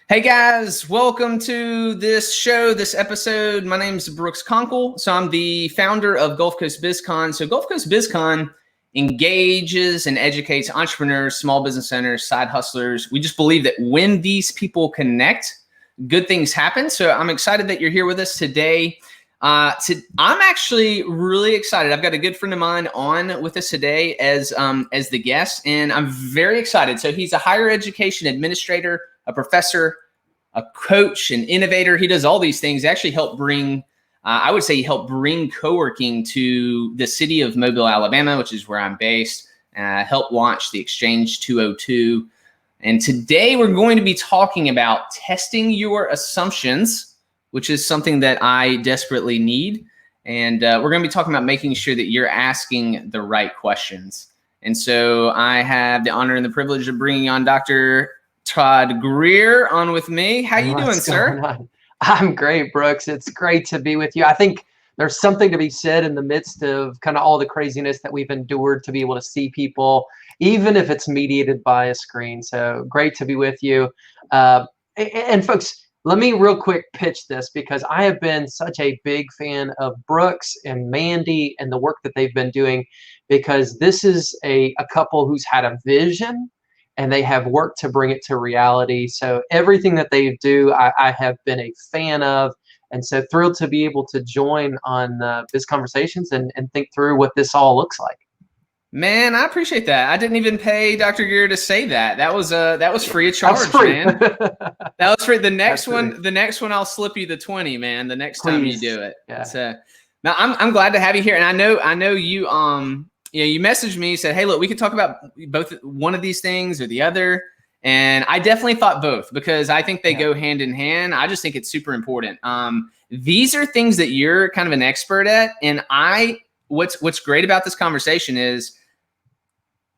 Hey guys, welcome to this show, this episode. My name is Brooks Conkle. So I'm the founder of Gulf Coast BIZCON. So Gulf Coast BIZCON engages and educates entrepreneurs, small business owners, side hustlers. We just believe that when these people connect, good things happen. So I'm excited that you're here with us today. I'm actually really excited. I've got a good friend of mine on with us today as the guest, and I'm very excited. So he's a higher education administrator, a professor, a coach, an innovator. He does all these things. Actually helped bring, I would say he helped bring co-working to the city of Mobile, Alabama, which is where I'm based. Helped launch the Exchange 202. And today we're going to be talking about testing your assumptions, which is something that I desperately need. And we're going to be talking about making sure that you're asking the right questions. And so I have the honor and the privilege of bringing on Dr. Todd Greer on with me. How you doing, sir? I'm great, Brooks. It's great to be with you. I think there's something to be said in the midst of kind of all the craziness that we've endured to be able to see people, even if it's mediated by a screen. So great to be with you. And folks, let me real quick pitch this because I have been such a big fan of Brooks and Mandy and the work that they've been doing, because this is a couple who's had a vision and they have worked to bring it to reality. So everything that they do, I have been a fan of. And so thrilled to be able to join on Biz Conversations and think through what this all looks like. Man, I appreciate that. I didn't even pay Dr. Gear to say that. That was free of charge, free. Man. That was free. The next one, I'll slip you the 20, man. The next time you do it. Yeah. So now I'm glad to have you here. And I know you you messaged me, said, hey, look, we could talk about both one of these things or the other. And I definitely thought both because I think they go hand in hand. I just think it's super important. These are things that you're kind of an expert at. And what's great about this conversation is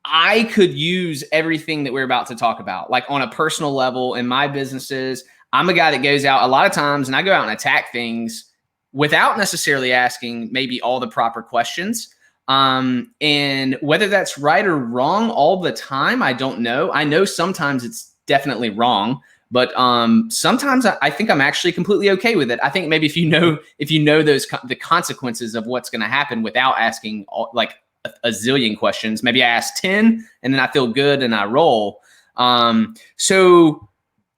I could use everything that we're about to talk about, like on a personal level in my businesses. I'm a guy that goes out a lot of times and I go out and attack things without necessarily asking maybe all the proper questions. And whether that's right or wrong all the time, I don't know. I know sometimes it's definitely wrong, but sometimes I think I'm actually completely okay with it. I think maybe if you know the consequences of what's going to happen without asking like a zillion questions, maybe I ask 10 and then I feel good and I roll. So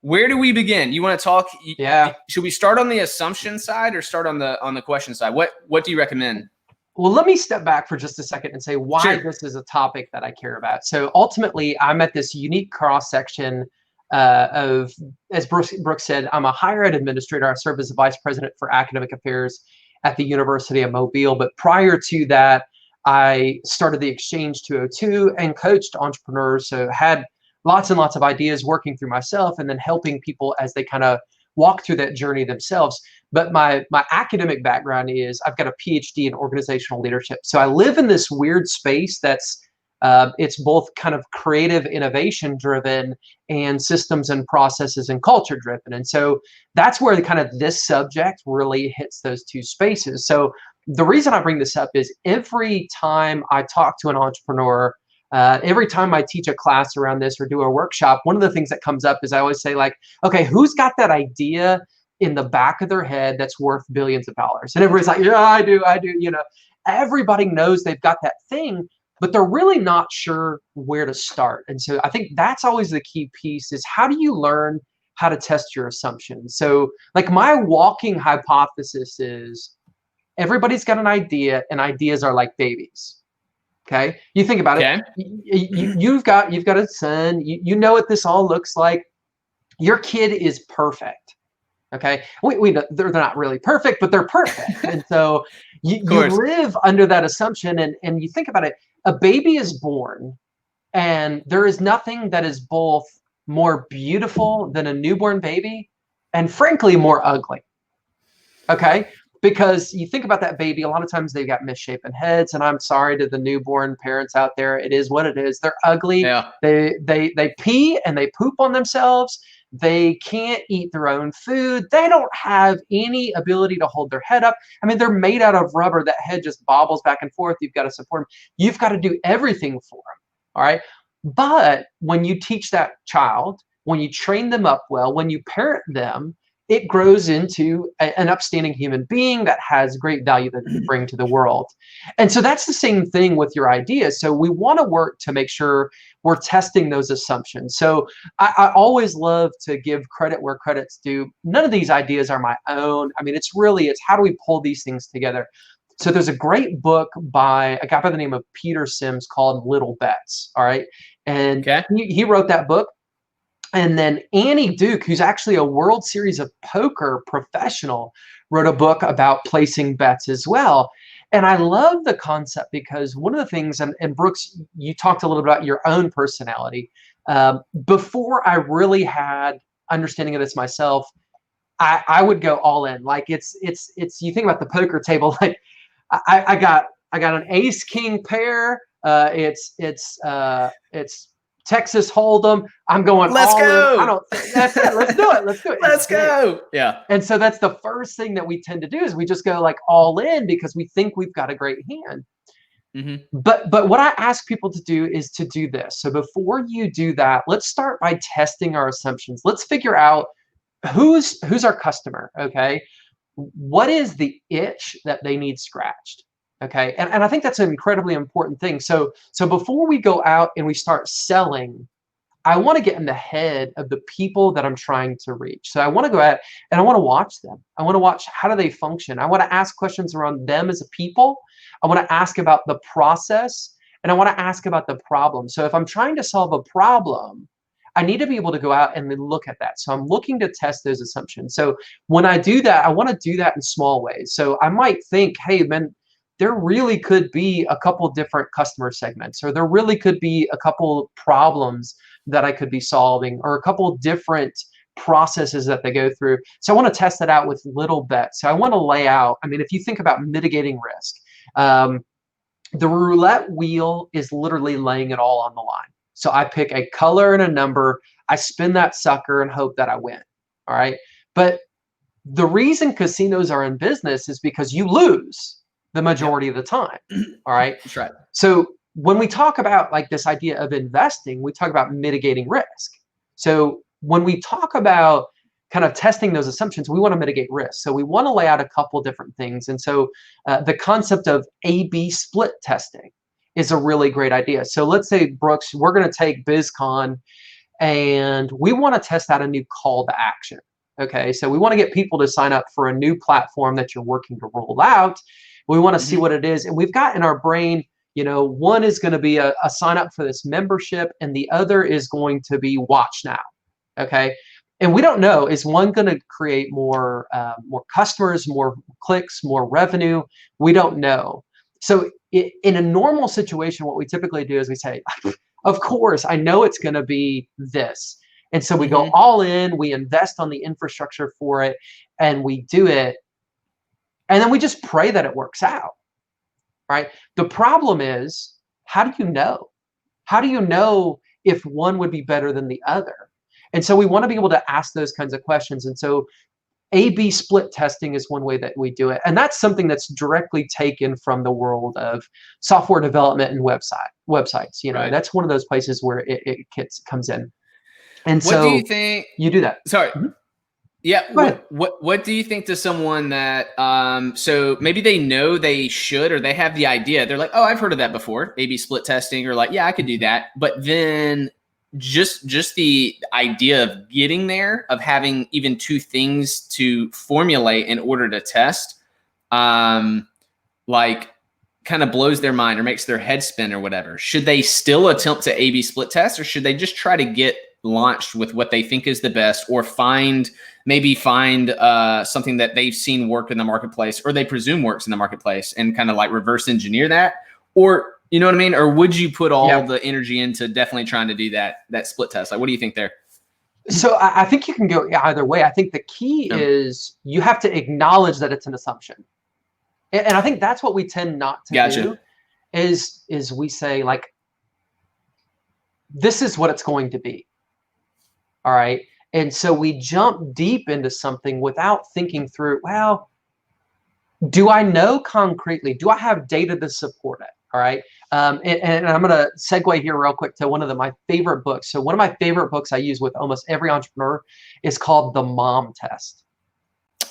where do we begin? You want to talk? Yeah. Should we start on the assumption side or start on the question side? What do you recommend? Well, let me step back for just a second and say why this is a topic that I care about. So ultimately, I'm at this unique cross-section of, as Brooks said, I'm a higher ed administrator. I serve as the vice president for academic affairs at the University of Mobile. But prior to that, I started the Exchange 202 and coached entrepreneurs. So had lots and lots of ideas working through myself and then helping people as they kind of walk through that journey themselves. But my academic background is I've got a PhD in organizational leadership. So I live in this weird space that's it's both kind of creative innovation driven and systems and processes and culture driven. And so that's where kind of this subject really hits those two spaces. So the reason I bring this up is every time I talk to an entrepreneur, every time I teach a class around this or do a workshop, one of the things that comes up is I always say, like, okay, who's got that idea in the back of their head that's worth billions of dollars? And everybody's like, yeah, I do. You know, everybody knows they've got that thing, but they're really not sure where to start. And so I think that's always the key piece is how do you learn how to test your assumptions? So like my walking hypothesis is everybody's got an idea and ideas are like babies. Okay. You think about it. You've got a son, you know what this all looks like. Your kid is perfect. Okay. We know they're not really perfect, but they're perfect. And so you live under that assumption and you think about it, a baby is born and there is nothing that is both more beautiful than a newborn baby and frankly more ugly. Okay. Because you think about that baby, a lot of times they've got misshapen heads, and I'm sorry to the newborn parents out there. It is what it is. They're ugly. Yeah. They pee and they poop on themselves. They can't eat their own food. They don't have any ability to hold their head up. I mean, they're made out of rubber. That head just bobbles back and forth. You've got to support them. You've got to do everything for them. All right. But when you teach that child when you train them up well, when you parent them, it grows into an upstanding human being that has great value that they bring to the world. And so that's the same thing with your ideas. So we want to work to make sure we're testing those assumptions. So I always love to give credit where credit's due. None of these ideas are my own. I mean, it's how do we pull these things together? So there's a great book by a guy by the name of Peter Sims called Little Bets. All right. And he wrote that book. And then Annie Duke, who's actually a World Series of Poker professional, wrote a book about placing bets as well. And I love the concept because one of the things, and Brooks, you talked a little about your own personality. Before I really had understanding of this myself, I would go all in. Like it's you think about the poker table, like I got an ace king pair. It's Texas Hold'em. I'm going Let's all go. in. I don't. That's it. Let's do it. Let's do it. Let's go. Yeah. And so that's the first thing that we tend to do is we just go like all in because we think we've got a great hand. Mm-hmm. But what I ask people to do is to do this. So before you do that, let's start by testing our assumptions. Let's figure out who's our customer. Okay. What is the itch that they need scratched? Okay. And I think that's an incredibly important thing. So before we go out and we start selling, I want to get in the head of the people that I'm trying to reach. So I want to go out and I want to watch them. I want to watch how do they function. I want to ask questions around them as a people. I want to ask about the process and I want to ask about the problem. So if I'm trying to solve a problem, I need to be able to go out and then look at that. So I'm looking to test those assumptions. So when I do that, I want to do that in small ways. So I might think, hey, man, there really could be a couple different customer segments, or there really could be a couple problems that I could be solving, or a couple different processes that they go through. So I want to test that out with little bets. So I want to lay out, I mean, if you think about mitigating risk, the roulette wheel is literally laying it all on the line. So I pick a color and a number, I spin that sucker and hope that I win. All right. But the reason casinos are in business is because you lose the majority of the time. All right. That's right. So when we talk about like this idea of investing, we talk about mitigating risk. So when we talk about kind of testing those assumptions, we want to mitigate risk. So we want to lay out a couple different things. And so the concept of A/B split testing is a really great idea. So let's say, Brooks, we're going to take BIZCON and we want to test out a new call to action. Okay, so we want to get people to sign up for a new platform that you're working to roll out. We want to see what it is. And we've got in our brain, you know, one is going to be a sign up for this membership and the other is going to be watch now. Okay. And we don't know, is one going to create more customers, more clicks, more revenue? We don't know. So in a normal situation, what we typically do is we say, of course, I know it's going to be this. And so we go all in, we invest on the infrastructure for it, and we do it. And then we just pray that it works out, right? The problem is, how do you know? How do you know if one would be better than the other? And so we want to be able to ask those kinds of questions. And so A/B split testing is one way that we do it. And that's something that's directly taken from the world of software development and websites. You know, that's one of those places where it comes in. And what do you think? You do that. Sorry. Yeah. What do you think to someone that, so maybe they know they should, or they have the idea, they're like, oh, I've heard of that before, A/B split testing, or like, yeah, I could do that. But then just the idea of getting there, of having even two things to formulate in order to test, like kind of blows their mind or makes their head spin or whatever. Should they still attempt to A/B split test, or should they just try to get launched with what they think is the best, or find something that they've seen work in the marketplace, or they presume works in the marketplace, and kind of like reverse engineer that? Or, you know what I mean? Or would you put all the energy into definitely trying to do that split test? Like, what do you think there? So I think you can go either way. I think the key is you have to acknowledge that it's an assumption. And I think that's what we tend not to do, is we say, like, this is what it's going to be. All right. And so we jump deep into something without thinking through, well, do I know concretely? Do I have data to support it? All right. And I'm going to segue here real quick to one of my favorite books. So one of my favorite books I use with almost every entrepreneur is called The Mom Test.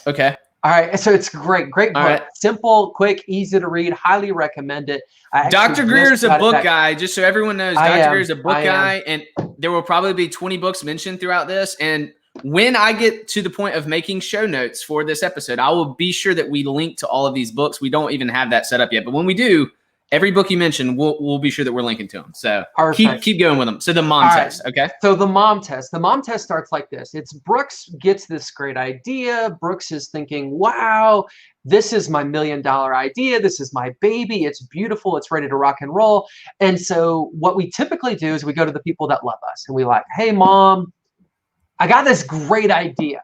Okay. All right. So it's great book. Right. Simple, quick, easy to read. Highly recommend it. Dr. Greer is a book guy, just so everyone knows. Dr. Greer is a book guy, and there will probably be 20 books mentioned throughout this. And when I get to the point of making show notes for this episode, I will be sure that we link to all of these books. We don't even have that set up yet, but when we do, every book you mentioned, we'll be sure that we're linking to them. So keep going with them. So the mom test, okay? So the mom test. The mom test starts like this. It's Brooks gets this great idea. Brooks is thinking, wow, this is my $1 million idea. This is my baby. It's beautiful. It's ready to rock and roll. And so what we typically do is we go to the people that love us and we like, hey, Mom, I got this great idea.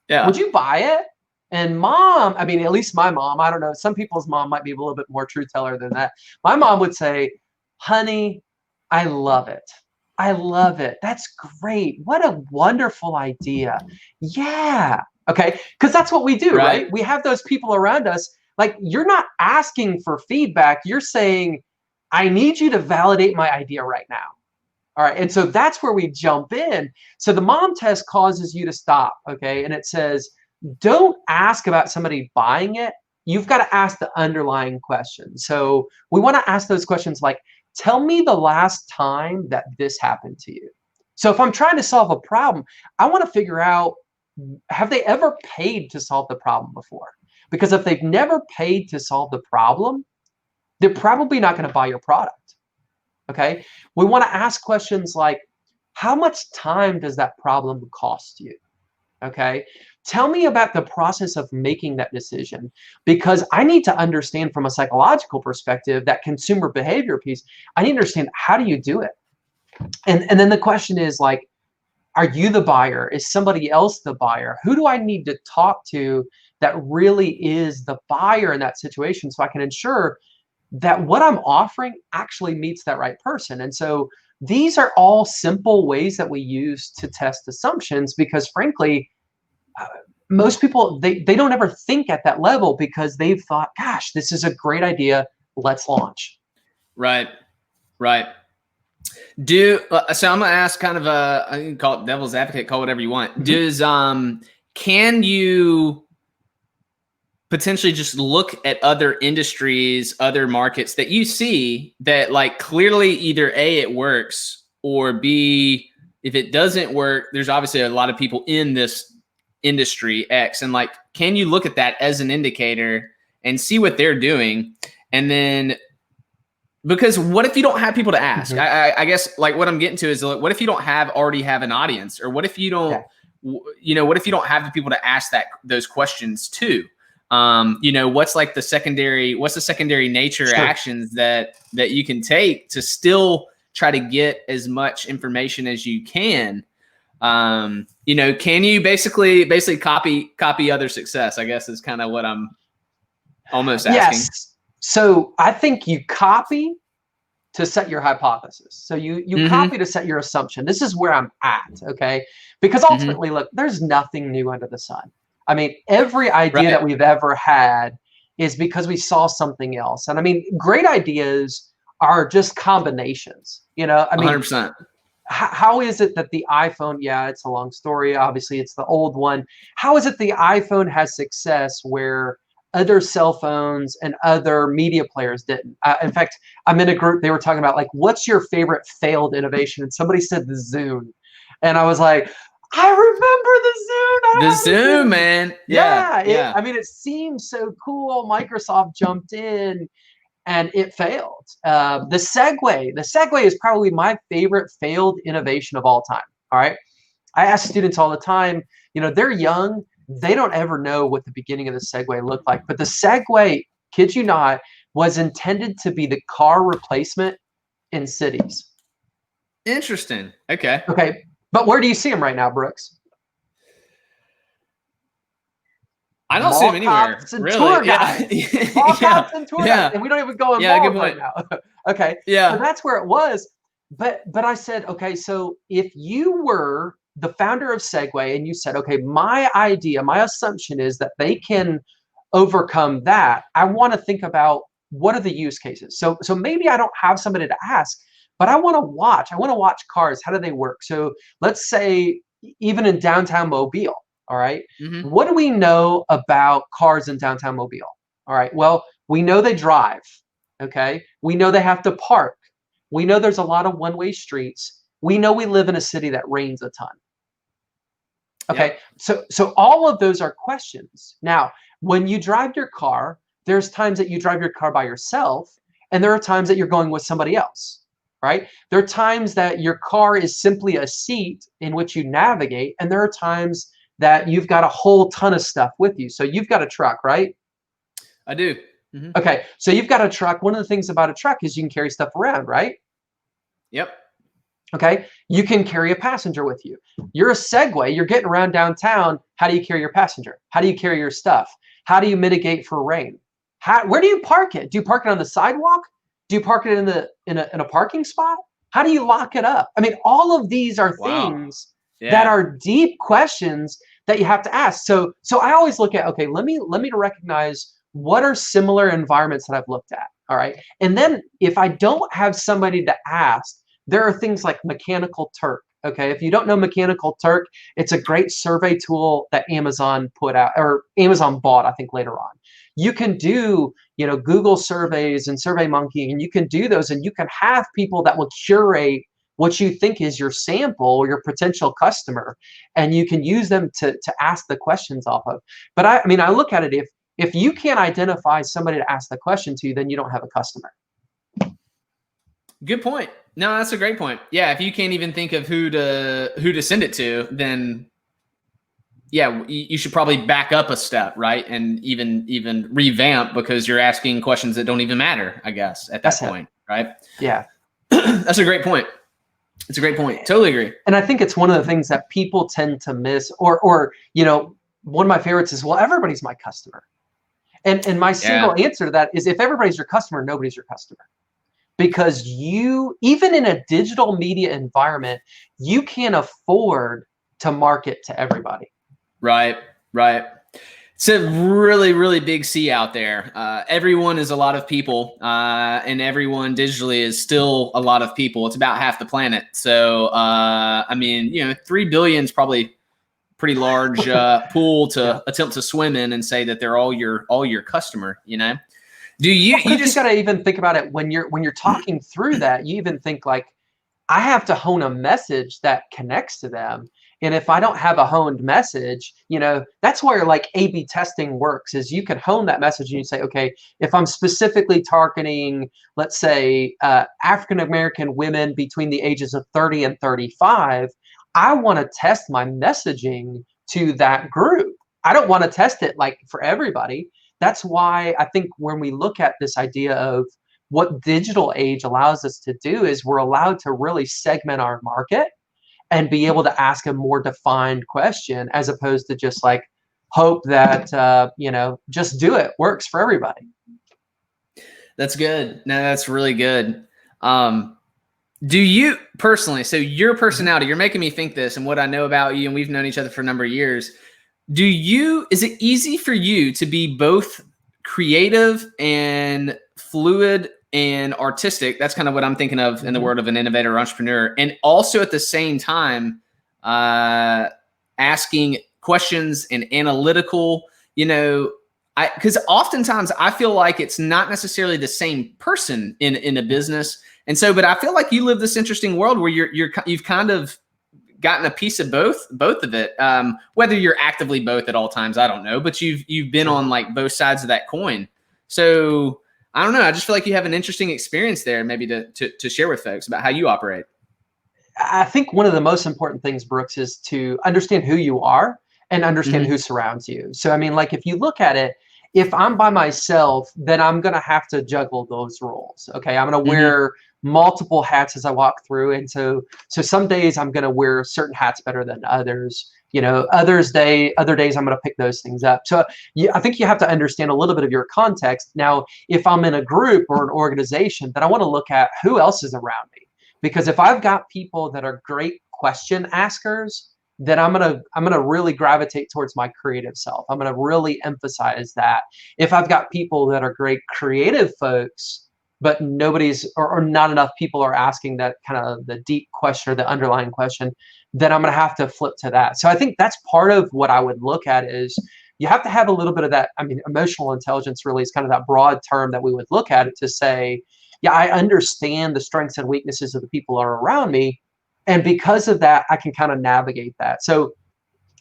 Yeah. Would you buy it? And Mom, I mean, at least my mom, I don't know, some people's mom might be a little bit more truth teller than that. My mom would say, honey, I love it. I love it. That's great. What a wonderful idea. Yeah. Okay. Because that's what we do, right? We have those people around us. Like, you're not asking for feedback. You're saying, I need you to validate my idea right now. All right. And so that's where we jump in. So the mom test causes you to stop. Okay. And it says, don't ask about somebody buying it. You've got to ask the underlying question. So we want to ask those questions like, tell me the last time that this happened to you. So if I'm trying to solve a problem, I want to figure out, have they ever paid to solve the problem before? Because if they've never paid to solve the problem, they're probably not going to buy your product. Okay. We want to ask questions like, how much time does that problem cost you? Okay. Tell me about the process of making that decision, because I need to understand from a psychological perspective, that consumer behavior piece. I need to understand, how do you do it? And then the question is like, are you the buyer? Is somebody else the buyer? Who do I need to talk to that really is the buyer in that situation, so I can ensure that what I'm offering actually meets that right person? And so these are all simple ways that we use to test assumptions, because frankly, most people, they don't ever think at that level, because they've thought, gosh, this is a great idea. Let's launch. Right. So I'm gonna ask kind of I can call it devil's advocate, call it whatever you want. Can you potentially just look at other industries, other markets that you see that like clearly either A, it works, or B, if it doesn't work, there's obviously a lot of people in this industry X, and like, can you look at that as an indicator and see what they're doing? And then, because what if you don't have people to ask? I guess like what I'm getting to is, like, what if you don't already have an audience, or what if you don't, what if you don't have the people to ask those questions to? What's like the secondary nature actions that you can take to still try to get as much information as you can? Can you basically copy other success, I guess, is kind of what I'm almost asking. Yes. So I think you copy to set your hypothesis. So you copy to set your assumption. This is where I'm at. Okay. Because ultimately, look, there's nothing new under the sun. I mean, every idea that we've ever had is because we saw something else. And I mean, great ideas are just combinations, I mean, 100%. How is it that the iPhone, it's a long story, obviously it's the old one. How is it the iPhone has success where other cell phones and other media players didn't? In fact, I'm in a group, they were talking about like, what's your favorite failed innovation? And somebody said the Zune. And I was like, I remember the Zune. The Zune, man. Yeah. I mean, it seemed so cool. Microsoft jumped in and it failed. The Segway is probably my favorite failed innovation of all time. All right. I ask students all the time, they're young. They don't ever know what the beginning of the Segway looked like. But the Segway, kid you not, was intended to be the car replacement in cities. Interesting. Okay. But where do you see them right now, Brooks? I don't see them anywhere. Really? Tour guides. Cops and tour guides. And we don't even go in malls right now. Okay. Yeah. So that's where it was. But I said, okay, so if you were the founder of Segway and you said, okay, my idea, my assumption is that they can overcome that, I want to think about what are the use cases? So maybe I don't have somebody to ask, but I want to watch cars. How do they work? So let's say even in downtown Mobile, all right, what do we know about cars in downtown Mobile? All right, well, we know they drive, okay? We know they have to park. We know there's a lot of one-way streets. We know we live in a city that rains a ton. Okay, yep. So all of those are questions. Now, when you drive your car, there's times that you drive your car by yourself, and there are times that you're going with somebody else, right? There are times that your car is simply a seat in which you navigate, and there are times that you've got a whole ton of stuff with you. So you've got a truck, right? I do. Okay, so you've got a truck. One of the things about a truck is you can carry stuff around, right? Yep. Okay, you can carry a passenger with you. You're a Segway, you're getting around downtown. How do you carry your passenger? How do you carry your stuff? How do you mitigate for rain? Where do you park it? Do you park it on the sidewalk? Do you park it in a parking spot? How do you lock it up? I mean, all of these are things that are deep questions that you have to ask. So I always look at, okay, let me recognize what are similar environments that I've looked at. All right. And then if I don't have somebody to ask, there are things like Mechanical Turk. Okay, if you don't know Mechanical Turk, it's a great survey tool that Amazon put out, or Amazon bought, I think, later on. You can do, Google surveys and SurveyMonkey, and you can do those, and you can have people that will curate what you think is your sample or your potential customer, and you can use them to ask the questions off of. But I mean, I look at it, if you can't identify somebody to ask the question to, then you don't have a customer. Good point. No, that's a great point. Yeah, if you can't even think of who to send it to, then you should probably back up a step, right? And even revamp, because you're asking questions that don't even matter, I guess, at that point, right? Yeah. That's a great point. It's a great point. Totally agree. And I think it's one of the things that people tend to miss, or one of my favorites is, well, everybody's my customer. And my single answer to that is, if everybody's your customer, nobody's your customer. Because even in a digital media environment, you can't afford to market to everybody. Right. It's a really, really big sea out there. Everyone is a lot of people, and everyone digitally is still a lot of people. It's about half the planet. So, I mean, 3 billion is probably pretty large pool to attempt to swim in and say that they're all your customer, Do you just got to even think about it when you're talking through that? You even think like, I have to hone a message that connects to them. And if I don't have a honed message, that's where like A/B testing works, is you can hone that message and you say, okay, if I'm specifically targeting, let's say, African-American women between the ages of 30 and 35, I want to test my messaging to that group. I don't want to test it like for everybody. That's why I think when we look at this idea of what digital age allows us to do, is we're allowed to really segment our market and be able to ask a more defined question, as opposed to just like hope that, just do it works for everybody. That's good. No, that's really good. Do you personally, so your personality, you're making me think this, and what I know about you, and we've known each other for a number of years, is it easy for you to be both creative and fluid and artistic? That's kind of what I'm thinking of in the word of an innovator or entrepreneur. And also at the same time, asking questions and analytical, because oftentimes I feel like it's not necessarily the same person in a business. And so, but I feel like you live this interesting world where you've kind of gotten a piece of both of it. Whether you're actively both at all times, I don't know, but you've been on like both sides of that coin. So I don't know. I just feel like you have an interesting experience there, maybe to share with folks about how you operate. I think one of the most important things, Brooks, is to understand who you are and understand who surrounds you. So, I mean, like if you look at it, if I'm by myself, then I'm going to have to juggle those roles. Okay. I'm going to wear multiple hats as I walk through. And so some days I'm going to wear certain hats better than others. Other days I'm going to pick those things up. So I think you have to understand a little bit of your context. Now, if I'm in a group or an organization, then I want to look at who else is around me. Because if I've got people that are great question askers, then I'm gonna really gravitate towards my creative self. I'm gonna really emphasize that. If I've got people that are great creative folks, but nobody's or not enough people are asking that kind of the deep question or the underlying question, then I'm gonna have to flip to that. So I think that's part of what I would look at is you have to have a little bit of that. I mean, emotional intelligence really is kind of that broad term that we would look at it to say, yeah, I understand the strengths and weaknesses of the people that are around me. And because of that, I can kind of navigate that. So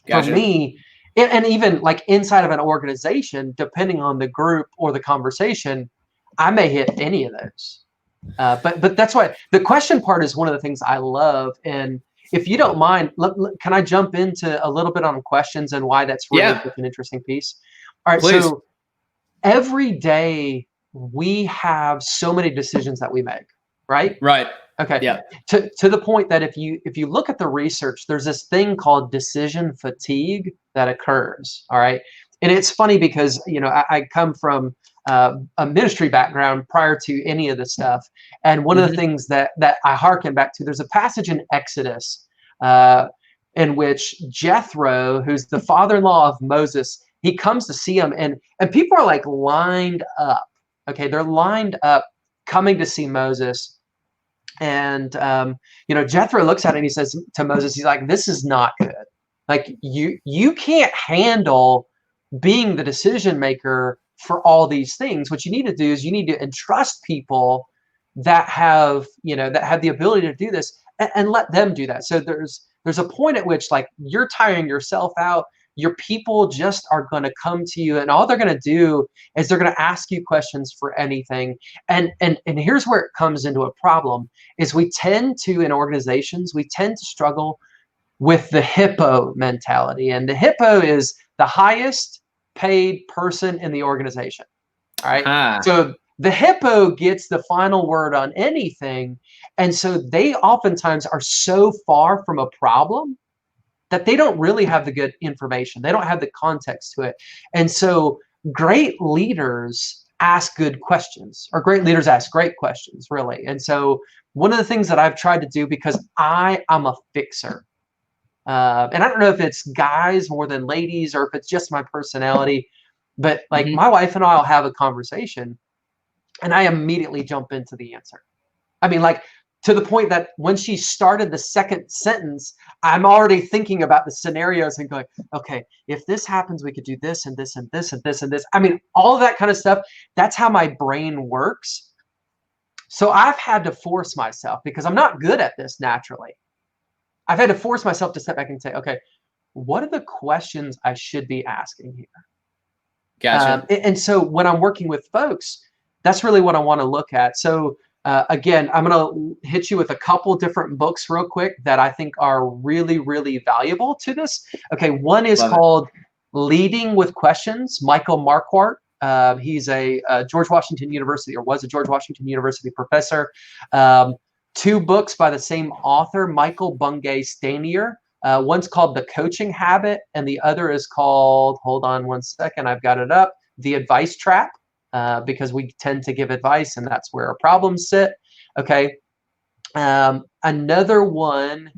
for me, and even like inside of an organization, depending on the group or the conversation, I may hit any of those. But that's why the question part is one of the things I love. And if you don't mind, can I jump into a little bit on questions and why that's really such an interesting piece? All right, please. So every day we have so many decisions that we make, right? Right. Okay. Yeah. To the point that if you look at the research, there's this thing called decision fatigue that occurs. All right. And it's funny because, you know, I come from a ministry background prior to any of this stuff. And one of the things that I hearken back to, there's a passage in Exodus in which Jethro, who's the father-in-law of Moses, he comes to see him, and people are like lined up. Okay. They're lined up coming to see Moses. And, you know, Jethro looks at it and he says to Moses, he's like, this is not good. Like you can't handle being the decision maker for all these things. What you need to do is you need to entrust people that have, you know, that have the ability to do this and let them do that. So there's a point at which like you're tiring yourself out. Your people just are going to come to you, and all they're going to do is they're going to ask you questions for anything. And here's where it comes into a problem is we tend to, in organizations, we tend to struggle with the hippo mentality. And the hippo is the highest paid person in the organization. All right. So the hippo gets the final word on anything. And so they oftentimes are so far from a problem that they don't really have the good information. They don't have the context to it. And so great leaders ask good questions, or great leaders ask great questions, really. And so one of the things that I've tried to do, because I'm a fixer, and I don't know if it's guys more than ladies or if it's just my personality, but like my wife and I will have a conversation and I immediately jump into the answer. I mean, like, to the point that when she started the second sentence, I'm already thinking about the scenarios and going, okay, if this happens, we could do this and this and this and this and this. I mean, all of that kind of stuff. That's how my brain works. So I've had to force myself, because I'm not good at this naturally. I've had to force myself to step back and say, okay, what are the questions I should be asking here? Gotcha. And so when I'm working with folks, that's really what I want to look at. So again, I'm going to hit you with a couple different books real quick that I think are really, really valuable to this. Okay, one is called Leading with Questions, Michael Marquardt. He's a George Washington University, or was a George Washington University professor. Two books by the same author, Michael Bungay Stanier. One's called The Coaching Habit, and the other is called, hold on one second, I've got it up, The Advice Trap. Because we tend to give advice, and that's where our problems sit. Okay. Another one,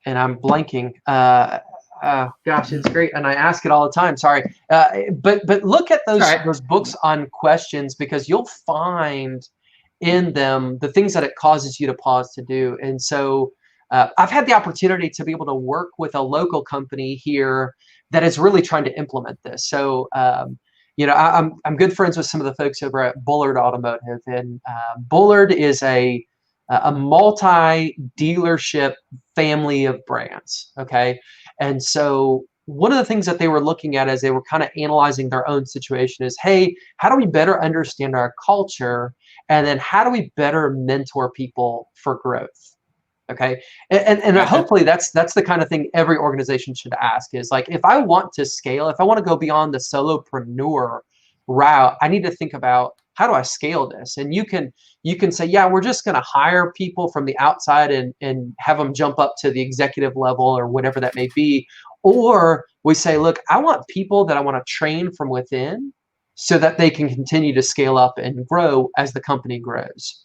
and I'm blanking. Gosh, it's great, and I ask it all the time. Sorry, but look at those books on questions, because you'll find in them the things that it causes you to pause to do. And so I've had the opportunity to be able to work with a local company here that is really trying to implement this. So you know, I'm good friends with some of the folks over at Bullard Automotive, and Bullard is a multi-dealership family of brands. Okay, and so one of the things that they were looking at as they were kind of analyzing their own situation is, hey, how do we better understand our culture, and then how do we better mentor people for growth? Okay, and hopefully that's the kind of thing every organization should ask, is like, if I want to scale, if I want to go beyond the solopreneur route, I need to think about, how do I scale this? And you can say, yeah, we're just going to hire people from the outside and have them jump up to the executive level or whatever that may be. Or we say, look, I want people that I want to train from within so that they can continue to scale up and grow as the company grows.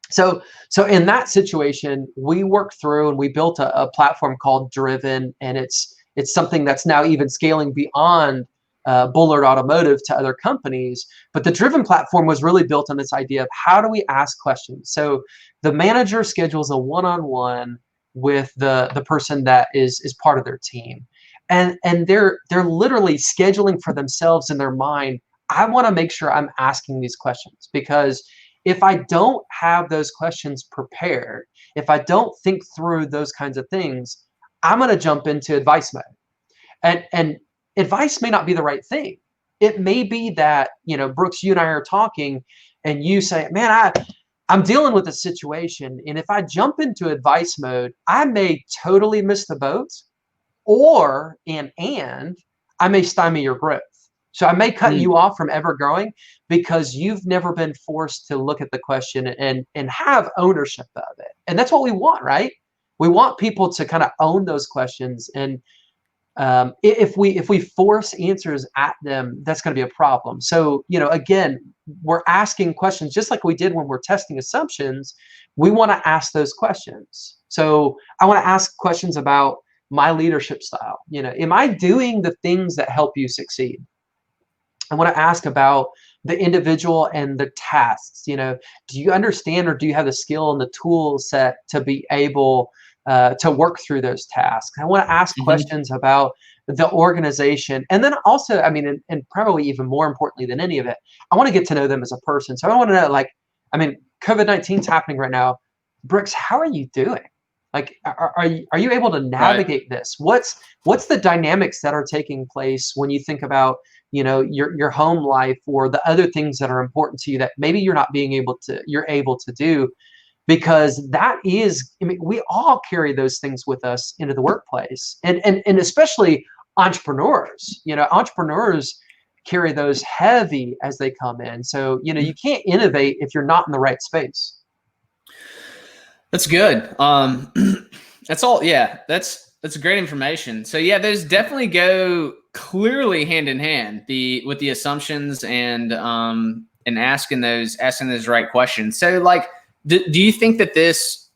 So in that situation, we worked through and we built a platform called Driven, and it's something that's now even scaling beyond Bullard Automotive to other companies. But the Driven platform was really built on this idea of how do we ask questions. So the manager schedules a one-on-one with the person that is part of their team, and they're literally scheduling for themselves in their mind. I want to make sure I'm asking these questions, because if I don't have those questions prepared, if I don't think through those kinds of things, I'm going to jump into advice mode. And advice may not be the right thing. It may be that, Brooks, you and I are talking and you say, man, I'm dealing with a situation. And if I jump into advice mode, I may totally miss the boat, or and I may stymie your growth. So I may cut you off from ever growing because you've never been forced to look at the question and have ownership of it. And that's what we want, right? We want people to kind of own those questions. And if we force answers at them, that's going to be a problem. So, again, we're asking questions just like we did when we're testing assumptions. We want to ask those questions. So I want to ask questions about my leadership style. Am I doing the things that help you succeed? I want to ask about the individual and the tasks. Do you understand, or do you have the skill and the tool set to be able to work through those tasks? I want to ask questions about the organization. And then also, and probably even more importantly than any of it, I want to get to know them as a person. So I want to know, COVID-19 is happening right now. Brooks, how are you doing? Are you able to navigate this? What's the dynamics that are taking place when you think about, your home life, or the other things that are important to you that maybe you're able to do? Because that is, we all carry those things with us into the workplace, and especially entrepreneurs. Entrepreneurs carry those heavy as they come in. So, you can't innovate if you're not in the right space. That's good. That's all. Yeah, that's great information. So yeah, those definitely go clearly hand in hand, with the assumptions and asking those right questions. So do you think that this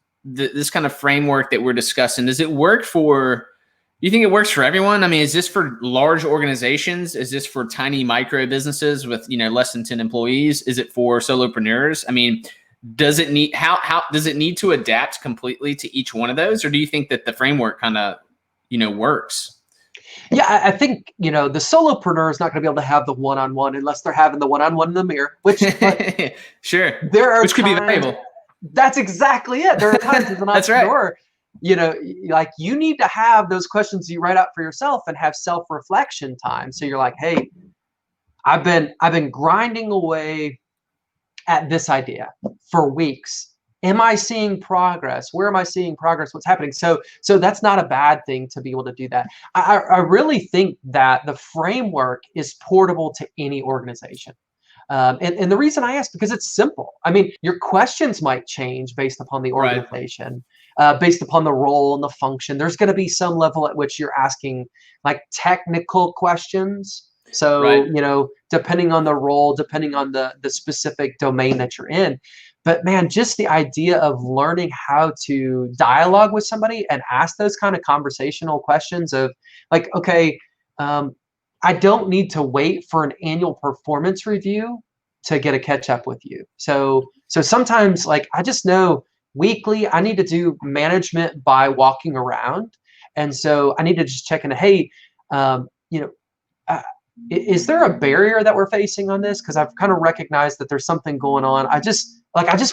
kind of framework that we're discussing, does it work for? Do you think it works for everyone? Is this for large organizations? Is this for tiny micro businesses with less than 10 employees? Is it for solopreneurs? Does it need does it need to adapt completely to each one of those, or do you think that the framework kind of works? Yeah, I think the solopreneur is not going to be able to have the one-on-one unless they're having the one-on-one in the mirror. Which sure, there are which could be valuable. That's exactly it. There are times as an entrepreneur, you need to have those questions you write out for yourself and have self-reflection time. So you're like, hey, I've been grinding away at this idea for weeks. Am I seeing progress? Where am I seeing progress? What's happening? So that's not a bad thing to be able to do that. I really think that the framework is portable to any organization. And the reason I ask, because it's simple. Your questions might change based upon the organization, based upon the role and the function. There's going to be some level at which you're asking technical questions. So, depending on the role, depending on the specific domain that you're in. But man, just the idea of learning how to dialogue with somebody and ask those kind of conversational questions of okay, I don't need to wait for an annual performance review to get a catch up with you. So sometimes I just know weekly I need to do management by walking around. And so I need to just check in, hey, is there a barrier that we're facing on this? Because I've kind of recognized that there's something going on. I just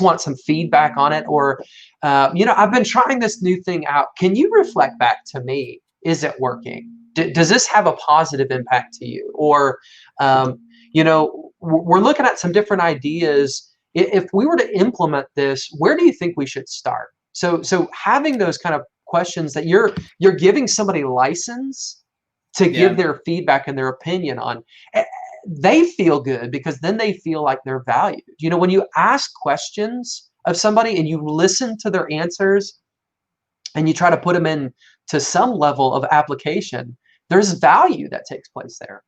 want some feedback on it. Or, I've been trying this new thing out. Can you reflect back to me? Is it working? Does this have a positive impact to you? Or, we're looking at some different ideas. If we were to implement this, where do you think we should start? So having those kind of questions that you're giving somebody license to give their feedback and their opinion on, they feel good because then they feel like they're valued. When you ask questions of somebody and you listen to their answers and you try to put them in to some level of application, there's value that takes place there.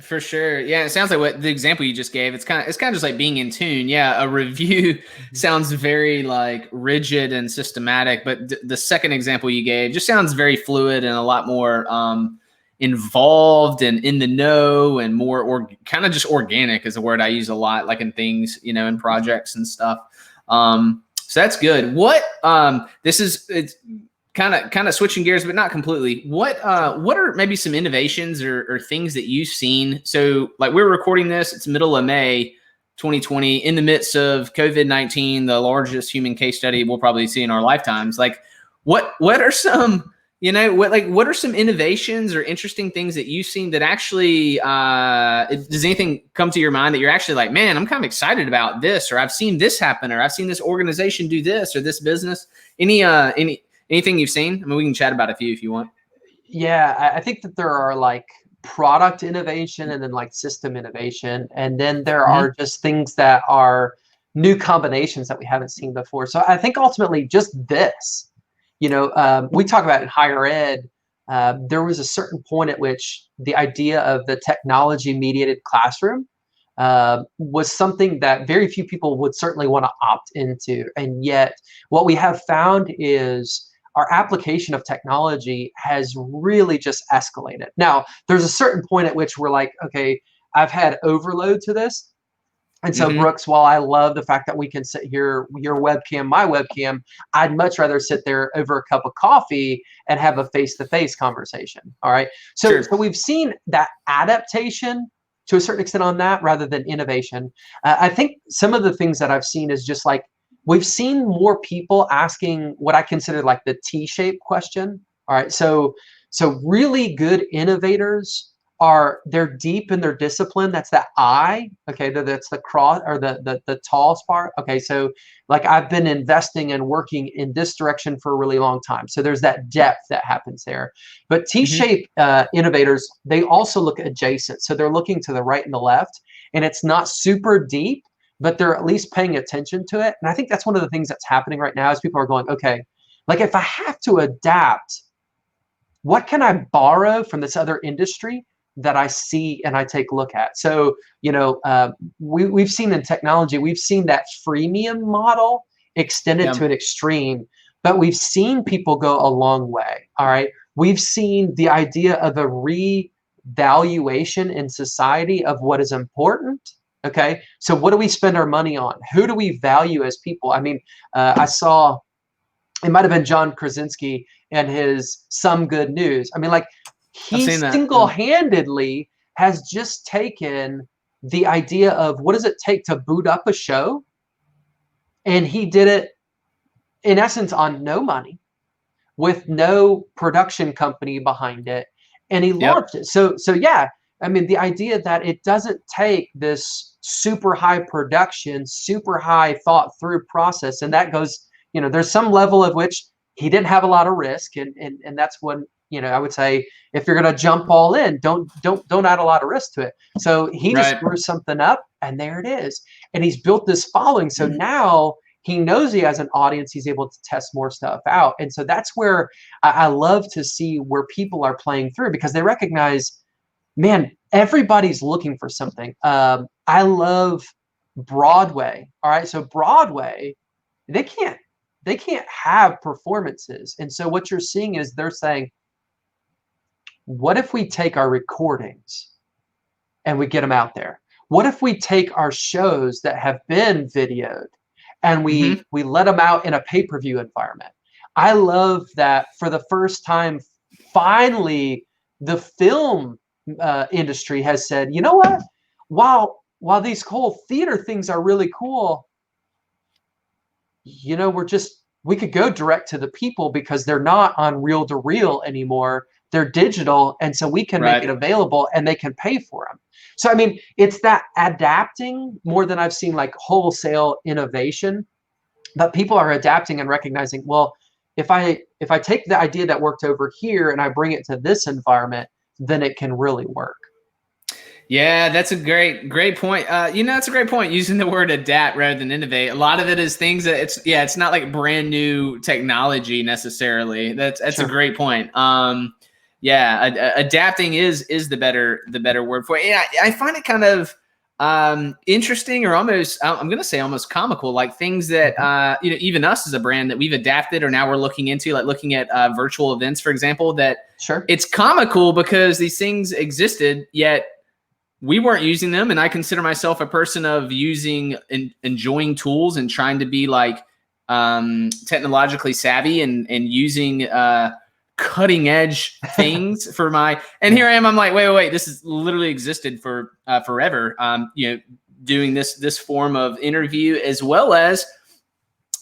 For sure. Yeah. It sounds like what the example you just gave, it's kind of just like being in tune. Yeah. A review sounds very like rigid and systematic, but the second example you gave just sounds very fluid and a lot more, involved and in the know and more, or kind of just organic is a word I use a lot, like in things, in projects and stuff. So that's good. What, it's kind of switching gears, but not completely. What are maybe some innovations or things that you've seen? So like we're recording this, it's middle of May 2020 in the midst of COVID-19, the largest human case study we'll probably see in our lifetimes. Like what are some, what are some innovations or interesting things that you've seen that actually, does anything come to your mind that you're actually like, man, I'm kind of excited about this, or I've seen this happen, or I've seen this organization do this, or this business? Anything you've seen? I mean, we can chat about a few if you want. Yeah, I think that there are like product innovation and then like system innovation. And then there are just things that are new combinations that we haven't seen before. So I think ultimately just this, we talk about in higher ed, there was a certain point at which the idea of the technology mediated classroom was something that very few people would certainly want to opt into. And yet what we have found is our application of technology has really just escalated. Now, there's a certain point at which we're like, okay, I've had overload to this. And so, Brooks, while I love the fact that we can sit here, your webcam, my webcam, I'd much rather sit there over a cup of coffee and have a face-to-face conversation. All right. So we've seen that adaptation to a certain extent on that rather than innovation. I think some of the things that I've seen is just like, we've seen more people asking what I consider like the T-shaped question. All right. So really good innovators they're deep in their discipline. That's that I. Okay. That's the cross or the tallest part. Okay. So like I've been investing and working in this direction for a really long time. So there's that depth that happens there. But T-shaped innovators, they also look adjacent. So they're looking to the right and the left, and it's not super deep, but they're at least paying attention to it. And I think that's one of the things that's happening right now is people are going, okay, like if I have to adapt, what can I borrow from this other industry that I see and I take a look at? So, we've seen in technology, we've seen that freemium model extended to an extreme, but we've seen people go a long way. All right. We've seen the idea of a revaluation in society of what is important. Okay. So what do we spend our money on? Who do we value as people? I mean, I saw, it might've been John Krasinski and his Some Good News. I mean, like he single-handedly has just taken the idea of what does it take to boot up a show? And he did it in essence on no money with no production company behind it. And he launched it. So yeah, I mean, the idea that it doesn't take this super high production, super high thought through process. And that goes, there's some level of which he didn't have a lot of risk. And that's when, I would say if you're going to jump all in, don't add a lot of risk to it. So he just screws something up and there it is. And he's built this following. So now he knows he has an audience. He's able to test more stuff out. And so that's where I love to see where people are playing through because they recognize, man, everybody's looking for something. I love Broadway. All right. So Broadway, they can't have performances. And so what you're seeing is they're saying, what if we take our recordings and we get them out there? What if we take our shows that have been videoed and we let them out in a pay-per-view environment? I love that for the first time, finally, the film industry has said, you know what? While these whole theater things are really cool, we could go direct to the people because they're not on reel to reel anymore. They're digital. And so we can make it available and they can pay for them. So, I mean, it's that adapting more than I've seen like wholesale innovation, but people are adapting and recognizing, well, if I take the idea that worked over here and I bring it to this environment, then it can really work. Yeah, that's a great point. It's a great point using the word adapt rather than innovate. A lot of it is things that it's not like brand new technology necessarily. That's a great point. Yeah, adapting is the better word for it. And I find it kind of interesting, or almost, I'm going to say almost comical, like things that you know, even us as a brand that we've adapted, or now we're looking into, like looking at virtual events, for example. That it's comical because these things existed, yet we weren't using them. And I consider myself a person of using and enjoying tools and trying to be like technologically savvy and using cutting edge things for my, and here I am, I'm like, wait, this has literally existed for forever. You know, doing this form of interview, as well as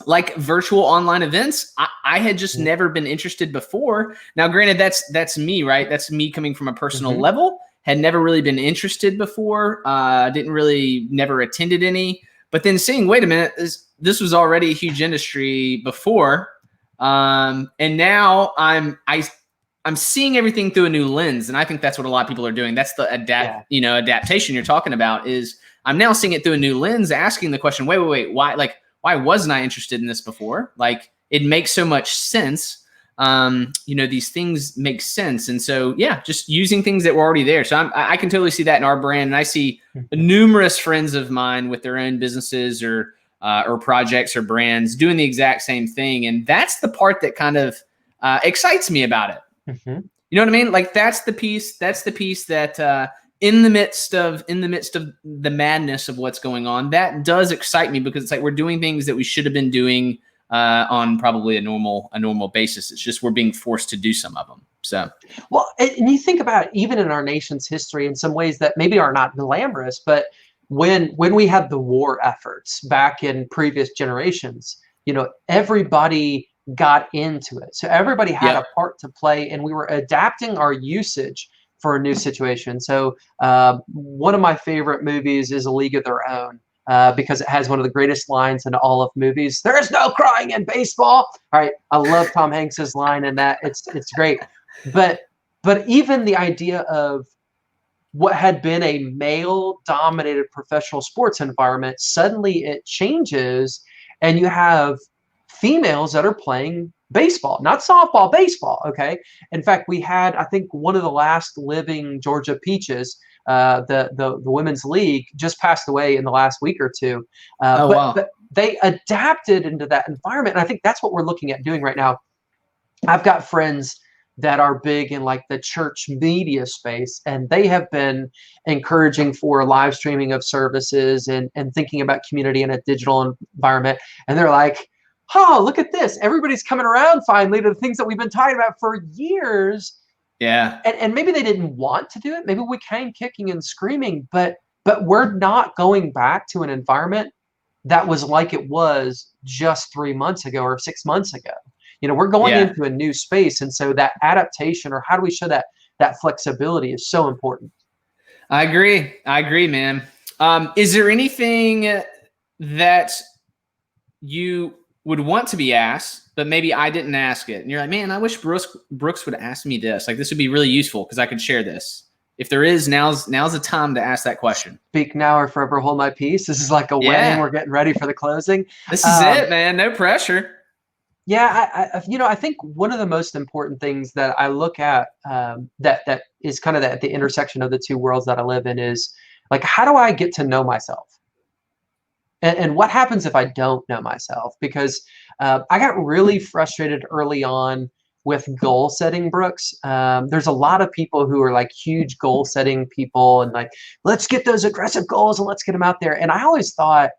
like virtual online events. I had just never been interested before. Now, granted, that's me, right? That's me coming from a personal level. Had never really been interested before. Never attended any. But then seeing, wait a minute, this was already a huge industry before, and now I'm seeing everything through a new lens, and I think that's what a lot of people are doing. That's the adaptation you're talking about. Is I'm now seeing it through a new lens, asking the question, wait, why wasn't I interested in this before? Like, it makes so much sense. You know, these things make sense. And so, yeah, just using things that were already there. So I can totally see that in our brand. And I see numerous friends of mine with their own businesses or projects or brands doing the exact same thing. And that's the part that kind of excites me about it. You know what I mean? Like, that's the piece that in the midst of the madness of what's going on, that does excite me, because it's like we're doing things that we should have been doing on probably a normal basis. It's just we're being forced to do some of them. So, well, and you think about, even in our nation's history, in some ways that maybe are not glamorous, but when we had the war efforts back in previous generations, you know, everybody got into it. So everybody had a part to play, and we were adapting our usage for a new situation. So one of my favorite movies is A League of Their Own. Because it has one of the greatest lines in all of movies. There is no crying in baseball. All right, I love Tom Hanks's line in that. It's great. But even the idea of what had been a male-dominated professional sports environment, suddenly it changes, and you have females that are playing baseball, not softball, baseball. Okay. In fact, we had, I think, one of the last living Georgia Peaches. The women's league just passed away in the last week or two. But they adapted into that environment. And I think that's what we're looking at doing right now. I've got friends that are big in like the church media space, and they have been encouraging for live streaming of services and thinking about community in a digital environment. And they're like, oh, look at this. Everybody's coming around finally to the things that we've been talking about for years. Yeah. And maybe they didn't want to do it. Maybe we came kicking and screaming, but we're not going back to an environment that was like it was just 3 months ago or 6 months ago. You know, we're going into a new space. And so that adaptation, or how do we show that flexibility, is so important. I agree, man. Is there anything that you would want to be asked, but maybe I didn't ask it, and you're like, man, I wish Brooks would ask me this. Like, this would be really useful because I could share this. If there is, now's the time to ask that question. Speak now or forever hold my peace. This is like a wedding. We're getting ready for the closing. This is it, man. No pressure. Yeah, I think one of the most important things that I look at that is kind of at the intersection of the two worlds that I live in is, like, how do I get to know myself? And what happens if I don't know myself? Because I got really frustrated early on with goal setting, Brooks. There's a lot of people who are like huge goal setting people, and like, let's get those aggressive goals and let's get them out there. And I always thought,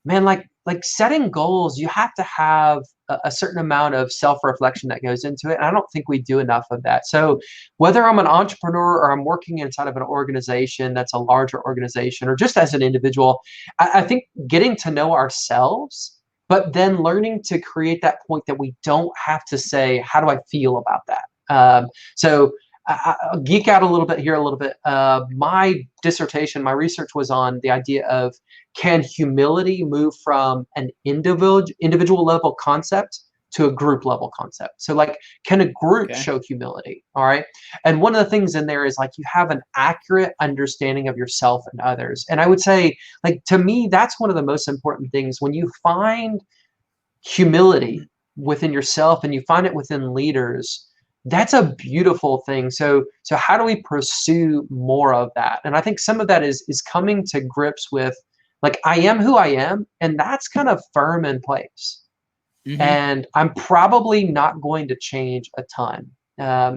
man, like setting goals, you have to have a certain amount of self-reflection that goes into it. And I don't think we do enough of that. So whether I'm an entrepreneur or I'm working inside of an organization that's a larger organization, or just as an individual, I think getting to know ourselves, but then learning to create that point that we don't have to say, how do I feel about that? So I'll geek out a little bit here, a little bit. My dissertation, my research was on the idea of, can humility move from an individual level concept to a group level concept? So like, can a group show humility? All right. And one of the things in there is like, you have an accurate understanding of yourself and others. And I would say, like, to me, that's one of the most important things. When you find humility within yourself and you find it within leaders, That's a beautiful thing. So how do we pursue more of that? And I think some of that is coming to grips with, like, I am who I am, and that's kind of firm in place. Mm-hmm. And I'm probably not going to change a ton.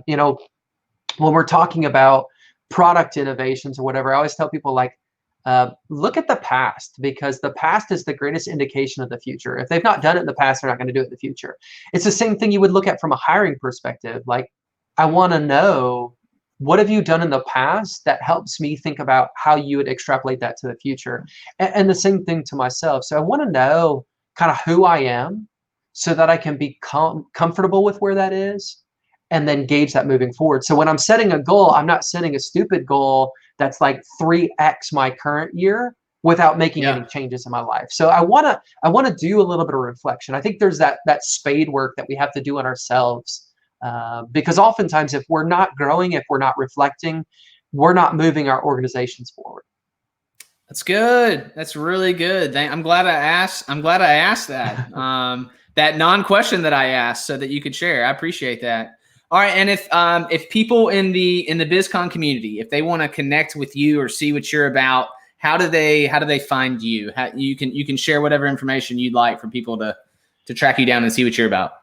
You know, when we're talking about product innovations or whatever, I always tell people, like, look at the past, because the past is the greatest indication of the future. If they've not done it in the past, they're not going to do it in the future. It's the same thing you would look at from a hiring perspective. Like, I want to know, what have you done in the past that helps me think about how you would extrapolate that to the future? And the same thing to myself. So I want to know kind of who I am so that I can be comfortable with where that is, and then gauge that moving forward. So when I'm setting a goal, I'm not setting a stupid goal that's like 3x my current year without making any changes in my life. So I wanna do a little bit of reflection. I think there's that spade work that we have to do on ourselves, because oftentimes if we're not growing, if we're not reflecting, we're not moving our organizations forward. That's good. That's really good. I'm glad I asked. I'm glad I asked that. That non-question that I asked, so that you could share. I appreciate that. All right, and if people in the BIZCON community, if they want to connect with you or see what you're about, how do they find you? How you can share whatever information you'd like for people to track you down and see what you're about.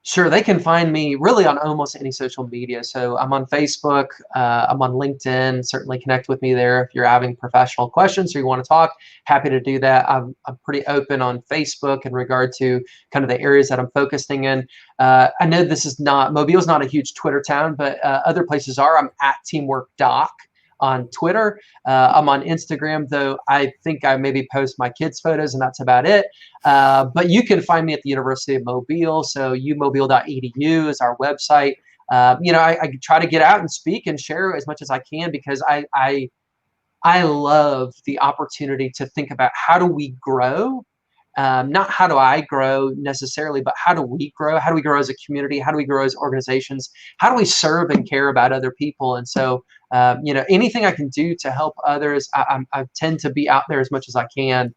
Sure, they can find me really on almost any social media. So I'm on Facebook, I'm on LinkedIn. Certainly connect with me there if you're having professional questions or you want to talk. Happy to do that. I'm pretty open on Facebook in regard to kind of the areas that I'm focusing in. I know this is not, Mobile's not a huge Twitter town, but other places are. I'm at Teamwork Doc on Twitter. I'm on Instagram, though I think I maybe post my kids' photos and that's about it. But you can find me at the University of Mobile. So umobile.edu is our website. You know, I try to get out and speak and share as much as I can, because I love the opportunity to think about, how do we grow? Not how do I grow necessarily, but how do we grow? How do we grow as a community? How do we grow as organizations? How do we serve and care about other people? And so, you know, anything I can do to help others, I tend to be out there as much as I can,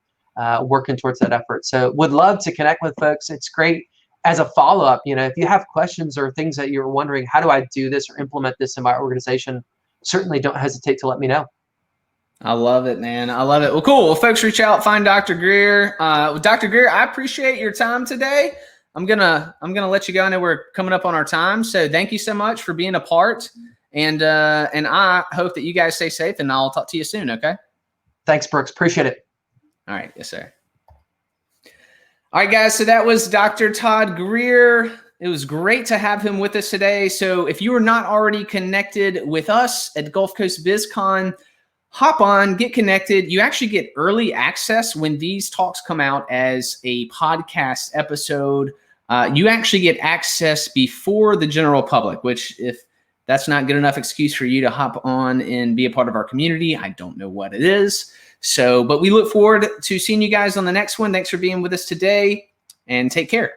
working towards that effort. So would love to connect with folks. It's great as a follow-up. You know, if you have questions or things that you're wondering, how do I do this or implement this in my organization? Certainly don't hesitate to let me know. I love it, man. I love it. Well, cool. Well, folks, reach out, find Dr. Greer. Dr. Greer, I appreciate your time today. I'm gonna let you go. I know we're coming up on our time, so thank you so much for being a part. And I hope that you guys stay safe, and I'll talk to you soon. Okay. Thanks, Brooks. Appreciate it. All right. Yes, sir. All right, guys. So that was Dr. Todd Greer. It was great to have him with us today. So if you are not already connected with us at Gulf Coast BIZCON, hop on, get connected. You actually get early access when these talks come out as a podcast episode. You actually get access before the general public, which, if that's not good enough excuse for you to hop on and be a part of our community, I don't know what it is. So, but we look forward to seeing you guys on the next one. Thanks for being with us today, and take care.